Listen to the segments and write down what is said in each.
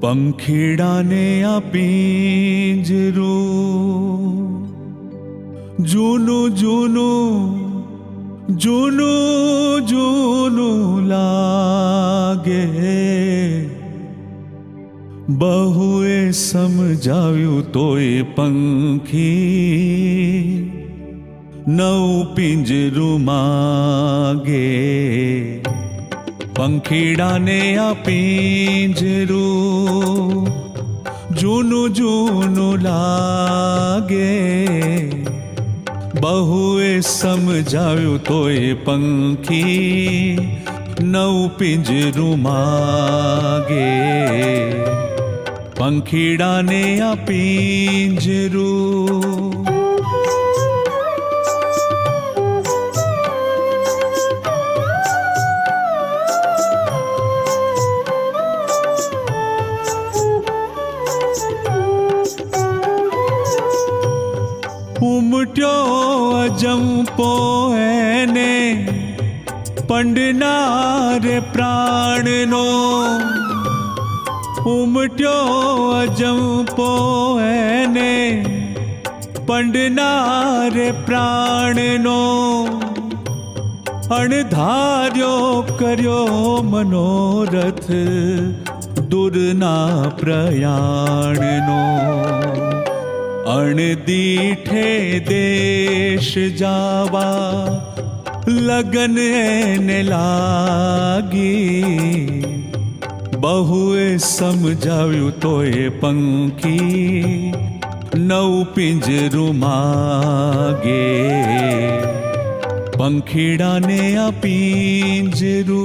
पंखीडाने आ पिंजरू, जूनू जूनू जूनू जूनू लागे। बहुए समझाव्યું તોય પંખી નવ પિંજરું માગે। પંખીડાને આ પિંજરું જૂનું જૂનું લાગે। बहुए समझाव्યું તોય પંખી નવ પિંજરું માગે। पंखीडाने आ पिंजरू। उमट्यो अजंपो एने पंडनारे प्राणनो। उमट्यो अजंपो एने पंडनारे प्राणनो। अणधार्यो कर्यो मनोरथ दूरना प्रयाणनो। अणदीठे देश जावा लगन एने लागी। बहुए समझाव्યું તોય પંખી નવ પિંજરું માગે। પંખીડાને આ પિંજરું।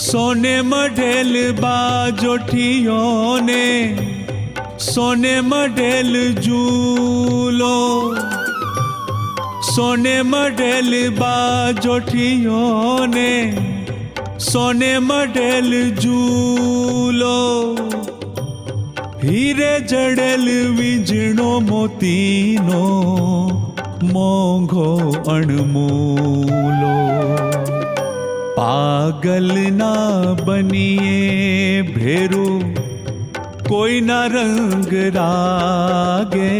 सोने मढेल बाजोठियों ने सोने मढेल झूलो। सोने मढेल बाजोठियों ने सोने मढेल झूलो। हीरे जड़ेल विजणो मोतीनो मोंघो अणमूलो। पागल ना बनिए भेरू कोई ना रंग रागे।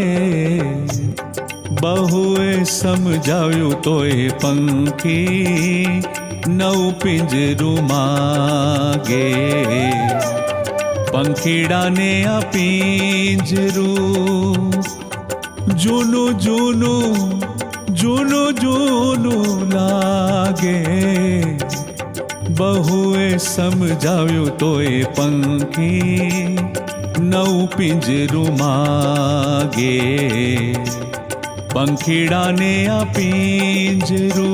बहुए समझाव्યું તોય પંખી નવ પિંજરું માગે। पंखीडाने आ पिंजरू जूनू जूनू जूनू जूनू लागे। बहुए समझाव्યું તોય પંખી નવ પિંજરું માગે। पंखीडाने आ पिंजरू।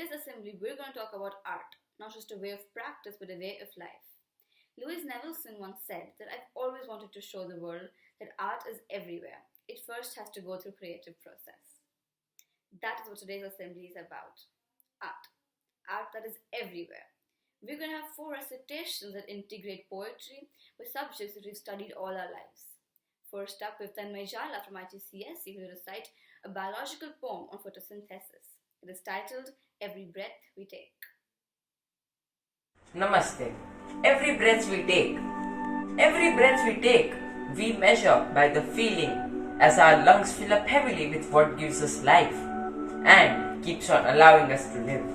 today's assembly, we're going to talk about art, not just a way of practice, but a way of life. Louise Nevelson once said that I've always wanted to show the world that art is everywhere. It first has to go through creative process. That is what today's assembly is about. Art. Art that is everywhere. We're going to have 4 recitations that integrate poetry with subjects that we've studied all our lives. First up, with Tanmay Jhala from TGES, who will recite a biological poem on photosynthesis. It is titled Every Breath We Take. Namaste. Every breath we take, we measure by the feeling as our lungs fill up heavily with what gives us life and keeps on allowing us to live.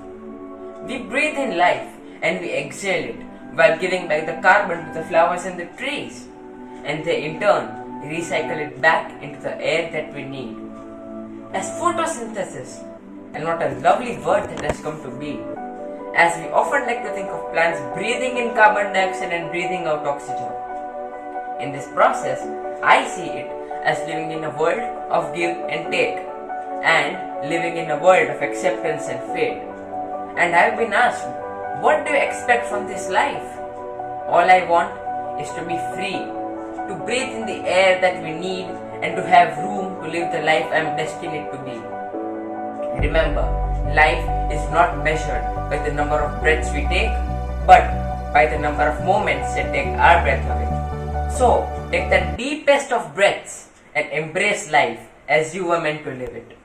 We breathe in life and we exhale it while giving back the carbon to the flowers and the trees, and they in turn recycle it back into the air that we need. As photosynthesis, and not a lovely word that has come to be, as we often like to think of plants breathing in carbon dioxide and breathing out oxygen. In this process, I see it as living in a world of give and take, and living in a world of acceptance and fate. And I have been asked, what do you expect from this life? All I want is to be free, to breathe in the air that we need, and to have room to live the life I am destined to be. Remember, life is not measured by the number of breaths we take, but by the number of moments that take our breath away. So, take the deepest of breaths and embrace life as you were meant to live it.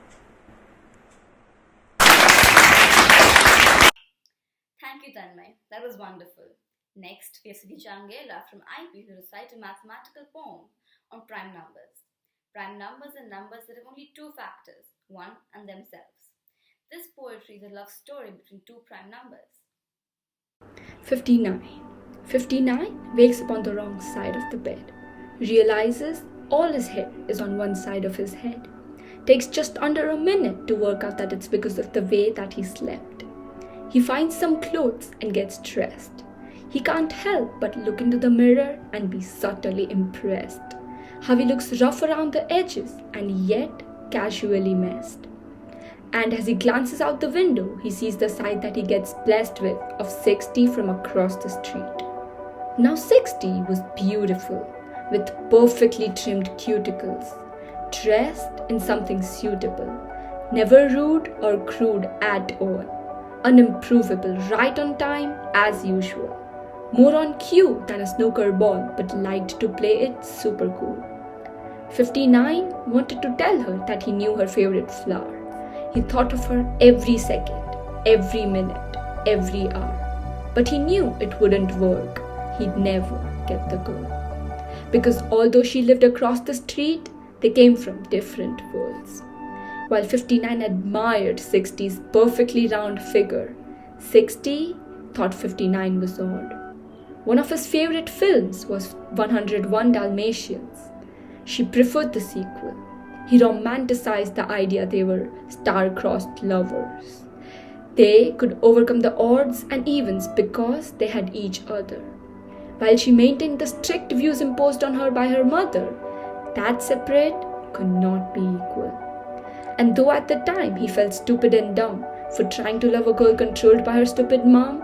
Thank you, Tanmay. That was wonderful. Next, we have Siddhi Changela from IP who recite a mathematical poem on prime numbers. Prime numbers are numbers that have only 2 factors, 1 and themselves. This poetry is a love story between 2 prime numbers. 59. 59 wakes up on the wrong side of the bed. Realizes all his hair is on one side of his head. Takes just under a minute to work out that it's because of the way that he slept. He finds some clothes and gets dressed. He can't help but look into the mirror and be subtly impressed. How he looks rough around the edges and yet casually messed. And as he glances out the window, he sees the sight that he gets blessed with of 60 from across the street. Now 60 was beautiful, with perfectly trimmed cuticles, dressed in something suitable, never rude or crude at all, unimprovable, right on time as usual, more on cue than a snooker ball but liked to play it super cool. 59 wanted to tell her that he knew her favorite flower. He thought of her every second, every minute, every hour. But he knew it wouldn't work. He'd never get the girl. Because although she lived across the street, they came from different worlds. While 59 admired 60's perfectly round figure, 60 thought 59 was odd. One of his favorite films was 101 Dalmatians. She preferred the sequel. He romanticized the idea they were star-crossed lovers. They could overcome the odds and evens because they had each other. While she maintained the strict views imposed on her by her mother, that separate could not be equal. And though at the time he felt stupid and dumb for trying to love a girl controlled by her stupid mom,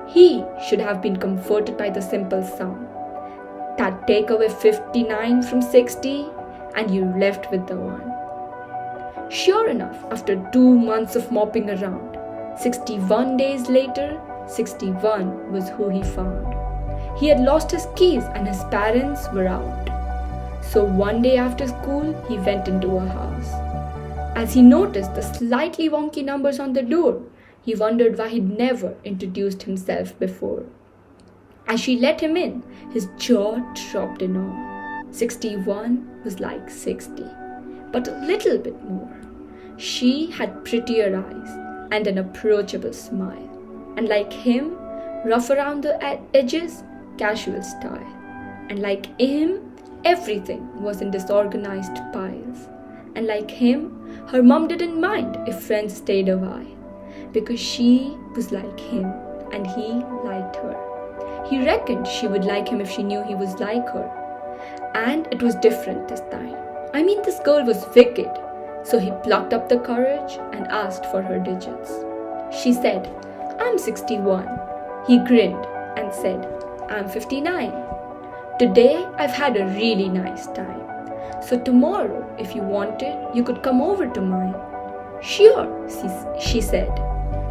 he should have been comforted by the simple sum that take away 59 from 60 and you're left with the one. Sure enough, after 2 months of mopping around, 61 days later, 61 was who he found. He had lost his keys and his parents were out. So one day after school, he went into a house. As he noticed the slightly wonky numbers on the door, he wondered why he'd never introduced himself before. As she let him in, his jaw dropped in awe. 61 was like 60, but a little bit more. She had prettier eyes and an approachable smile, and like him, rough around the edges, casual style. And like him, everything was in disorganized piles. And like him, her mom didn't mind if friends stayed a while, because she was like him and he liked her. He reckoned she would like him if she knew he was like her. And it was different this time. I mean, this girl was wicked. So he plucked up the courage and asked for her digits. She said, I'm 61. He grinned and said, I'm 59. Today I've had a really nice time. So tomorrow, if you wanted, you could come over to mine. Sure, she said.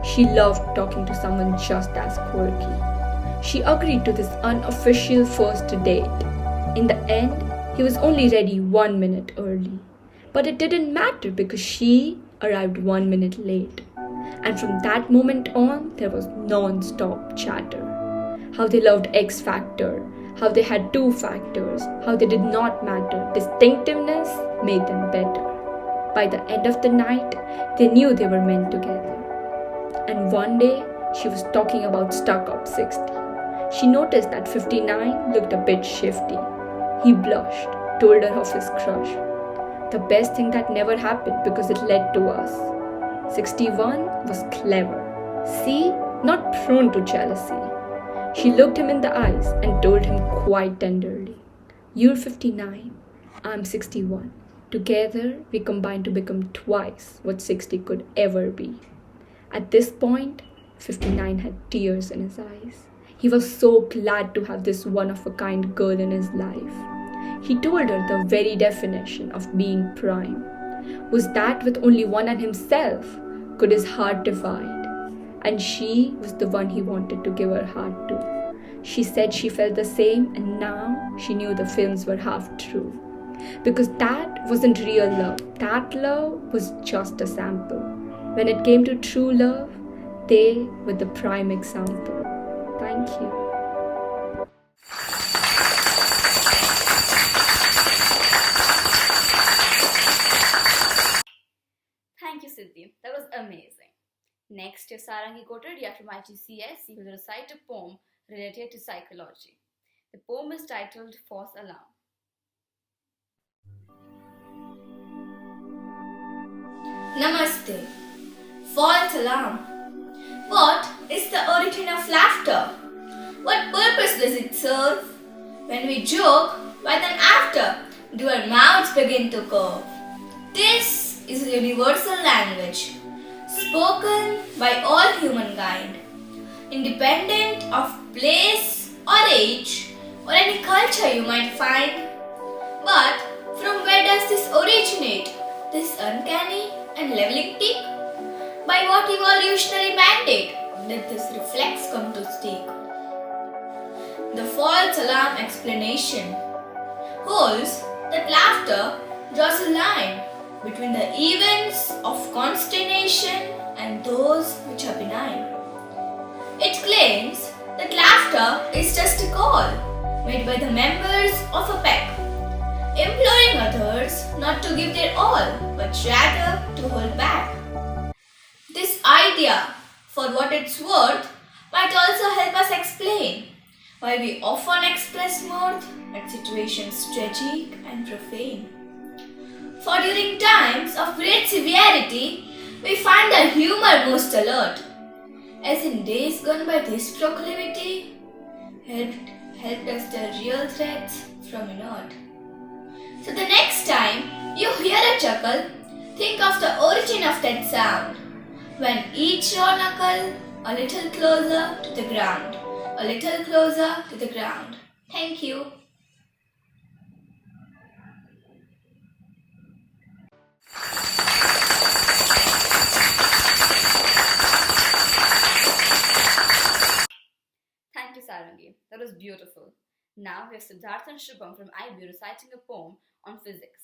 She loved talking to someone just as quirky. She agreed to this unofficial first date. In the end, he was only ready 1 minute early. But it didn't matter because she arrived 1 minute late. And from that moment on, there was non-stop chatter. How they loved X Factor, how they had 2 factors, how they did not matter. Distinctiveness made them better. By the end of the night, they knew they were meant together. And one day, she was talking about stuck-up 60. She noticed that 59 looked a bit shifty. He blushed, told her of his crush. The best thing that never happened because it led to us. 61 was clever. See, not prone to jealousy. She looked him in the eyes and told him quite tenderly, You're 59, I'm 61. Together, we combine to become twice what 60 could ever be. At this point, 59 had tears in his eyes. He was so glad to have this one-of-a-kind girl in his life. He told her the very definition of being prime was that with only one and himself could his heart divide. And she was the one he wanted to give her heart to. She said she felt the same, and now she knew the films were half true. Because that wasn't real love. That love was just a sample. When it came to true love, they were the prime example. Thank you. Thank you, Siddhi. That was amazing. Next, your Sarangi Kotadia from TGES will recite a poem related to psychology. The poem is titled False Alarm. Namaste. False alarm. What is the origin of laughter? What purpose does it serve? When we joke, why then after do our mouths begin to curve? This is a universal language, spoken by all humankind, independent of place or age or any culture you might find. But from where does this originate, this uncanny and leveling tick? By what evolutionary mandate did this reflex come to stick? The false alarm explanation holds that laughter draws a line between the events of consternation and those which are benign. It claims that laughter is just a call made by the members of a pack, imploring others not to give their all, but rather to hold back. This idea, for what it's worth, might also help us explain why we often express mirth at situations tragic and profane. For during times of great severity, we find the humor most alert, as in days gone by this proclivity helped us the real threats from inert. So the next time you hear a chuckle, think of the origin of that sound, when each raw knuckle a little closer to the ground, a little closer to the ground. Thank you. Thank you, Sarangi. That was beautiful. Now we have Siddharth and Shubham from IB reciting a poem on physics.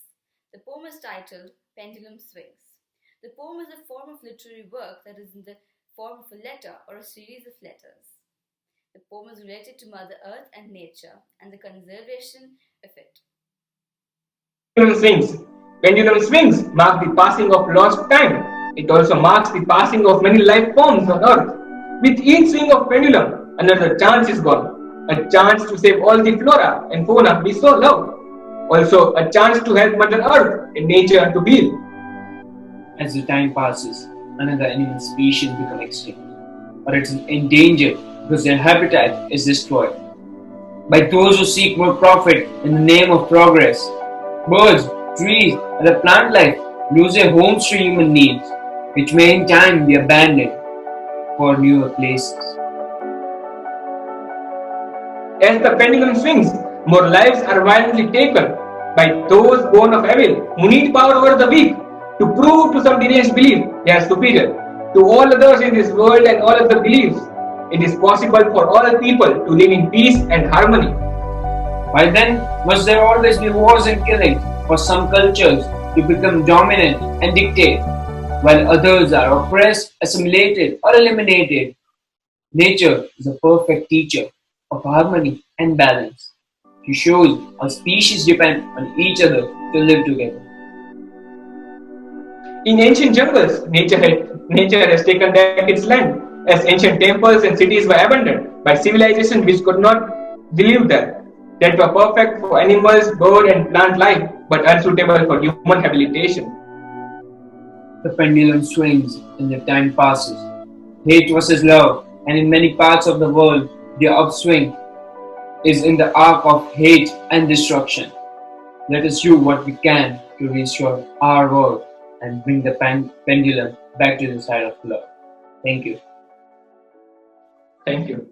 The poem is titled Pendulum Swings. The poem is a form of literary work that is in the form of a letter or a series of letters. The poem is related to Mother Earth and nature and the conservation of it. Pendulum swings. Pendulum swings mark the passing of lost time. It also marks the passing of many life forms on earth. With each swing of pendulum, another chance is gone. A chance to save all the flora and fauna we so love. Also, a chance to help Mother Earth and nature to heal. As the time passes, another animal species become extinct, or it's endangered because their habitat is destroyed by those who seek more profit in the name of progress. Birds, trees, and the plant life lose their homes to human needs, which may in time be abandoned. for newer places. As the pendulum swings, more lives are violently taken by those born of evil who need power over the weak to prove to some deranged belief they are superior to all others in this world and all other beliefs. It is possible for all people to live in peace and harmony. Why then must there always be wars and killings for some cultures to become dominant and dictate, while others are oppressed, assimilated, or eliminated? Nature is a perfect teacher of harmony and balance. She shows how species depend on each other to live together. In ancient jungles, nature has taken back its land, as ancient temples and cities were abandoned by civilization which could not live there, that were perfect for animals, bird, and plant life, but unsuitable for human habitation. The pendulum swings and the time passes. Hate versus love, and in many parts of the world, the upswing is in the arc of hate and destruction. Let us do what we can to restore our world and bring the pendulum back to the side of love. Thank you. Thank you.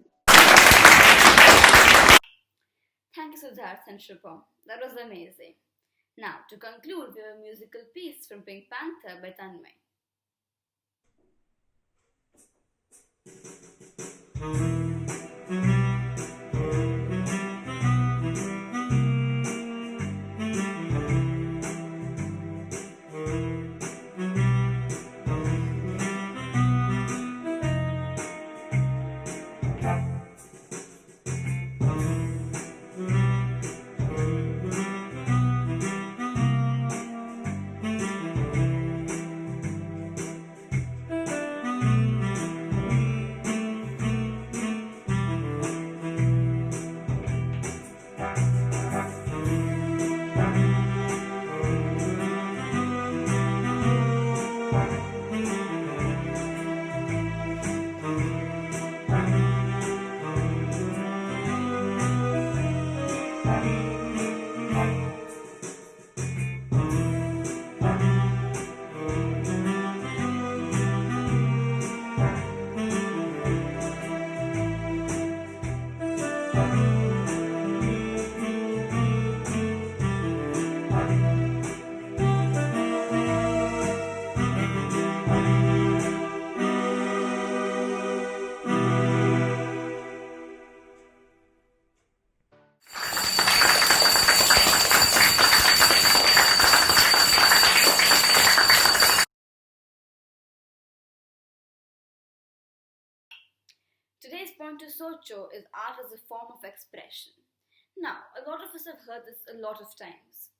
Thank you, Siddharth and Shubham. That was amazing. Now, to conclude, we have a musical piece from Pink Panther by Tanmay. Today's point to Socho is art as a form of expression. Now, a lot of us have heard this a lot of times.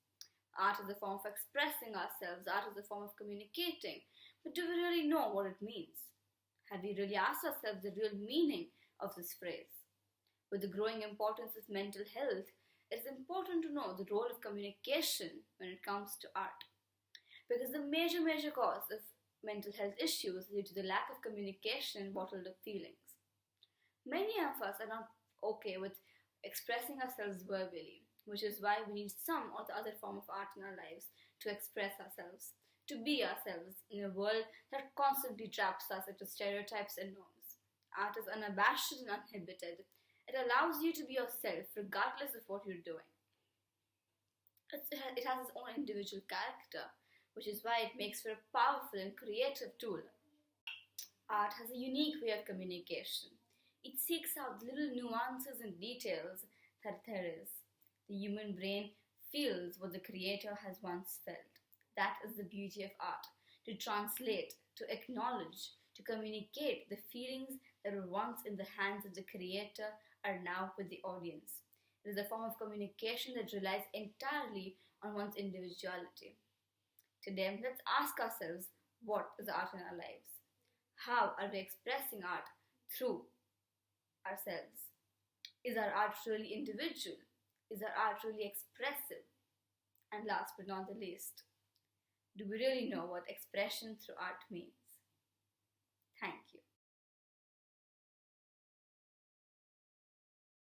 Art is a form of expressing ourselves, art is a form of communicating. But do we really know what it means? Have we really asked ourselves the real meaning of this phrase? With the growing importance of mental health, it is important to know the role of communication when it comes to art. Because the major cause of mental health issues due to the lack of communication and bottled up feelings. Many of us are not okay with expressing ourselves verbally, which is why we need some or the other form of art in our lives to express ourselves, to be ourselves in a world that constantly traps us into stereotypes and norms. Art is unabashed and uninhibited. It allows you to be yourself regardless of what you're doing. It has its own individual character, which is why it makes for a powerful and creative tool. Art has a unique way of communication. It seeks out little nuances and details that there is. The human brain feels what the creator has once felt. That is the beauty of art, to translate, to acknowledge, to communicate the feelings that were once in the hands of the creator are now with the audience. It is a form of communication that relies entirely on one's individuality. Today, let's ask ourselves, what is art in our lives? How are we expressing art through ourselves? Is our art really individual? Is our art really expressive? And last but not the least, do we really know what expression through art means?